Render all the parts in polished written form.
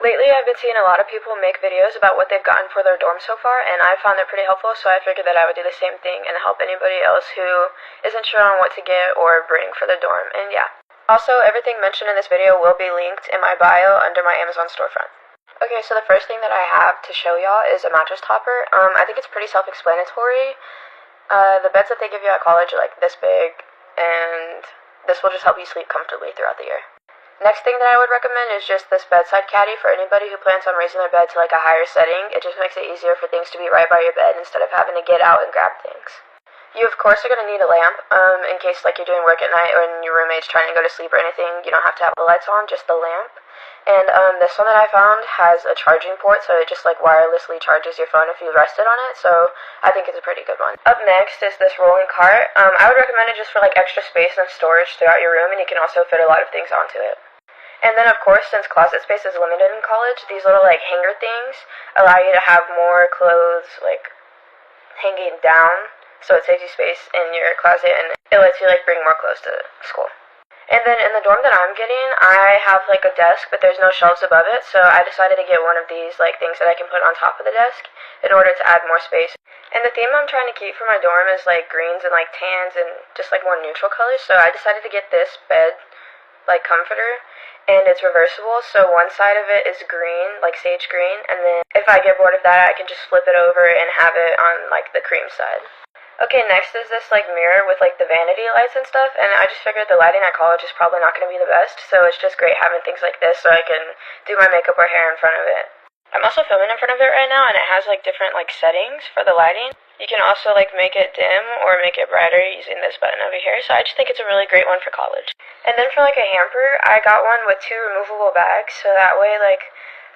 Lately, I've been seeing a lot of people make videos about what they've gotten for their dorm so far, and I found it pretty helpful, so I figured that I would do the same thing and help anybody else who isn't sure on what to get or bring for their dorm, and yeah. Also, everything mentioned in this video will be linked in my bio under my Amazon storefront. Okay, so the first thing that I have to show y'all is a mattress topper. I think it's pretty self-explanatory. The beds that they give you at college are like this big, and this will just help you sleep comfortably throughout the year. Next thing that I would recommend is just this bedside caddy for anybody who plans on raising their bed to like a higher setting. It just makes it easier for things to be right by your bed instead of having to get out and grab things. You of course are going to need a lamp, in case like you're doing work at night or your roommate's trying to go to sleep or anything. You don't have to have the lights on, just the lamp. And this one that I found has a charging port, so it just like wirelessly charges your phone if you rested on it, so I think it's a pretty good one. Up next is this rolling cart. I would recommend it just for like extra space and storage throughout your room, and you can also fit a lot of things onto it. And then, of course, since closet space is limited in college, these little, like, hanger things allow you to have more clothes, like, hanging down, so it saves you space in your closet, and it lets you, like, bring more clothes to school. And then in the dorm that I'm getting, I have, like, a desk, but there's no shelves above it, so I decided to get one of these, like, things that I can put on top of the desk in order to add more space. And the theme I'm trying to keep for my dorm is, like, greens and, like, tans and just, like, more neutral colors, so I decided to get this bed, like, comforter, and it's reversible, so one side of it is green, like sage green, and then if I get bored of that, I can just flip it over and have it on like the cream side. Okay, next is this like mirror with like the vanity lights and stuff, and I just figured the lighting at college is probably not going to be the best, so it's just great having things like this so I can do my makeup or hair in front of it. I'm also filming in front of it right now, and it has like different like settings for the lighting. You can also like make it dim or make it brighter using this button over here, so I just think it's a really great one for college. And then for like a hamper, I got one with 2 removable bags, so that way like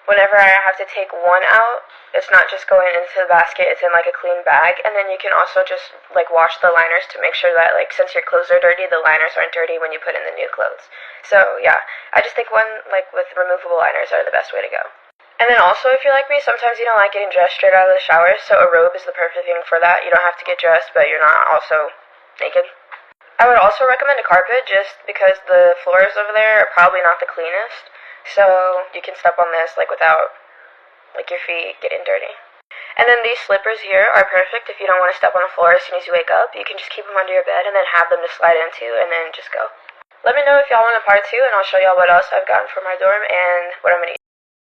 whenever I have to take one out, it's not just going into the basket, it's in like a clean bag. And then you can also just like wash the liners to make sure that like since your clothes are dirty, the liners aren't dirty when you put in the new clothes. So yeah, I just think one like with removable liners are the best way to go. And then also, if you're like me, sometimes you don't like getting dressed straight out of the shower, so a robe is the perfect thing for that. You don't have to get dressed, but you're not also naked. I would also recommend a carpet just because the floors over there are probably not the cleanest, so you can step on this like without like your feet getting dirty. And then these slippers here are perfect if you don't want to step on the floor as soon as you wake up. You can just keep them under your bed and then have them to slide into and then just go. Let me know if y'all want a part 2 and I'll show y'all what else I've gotten for my dorm and what I'm going to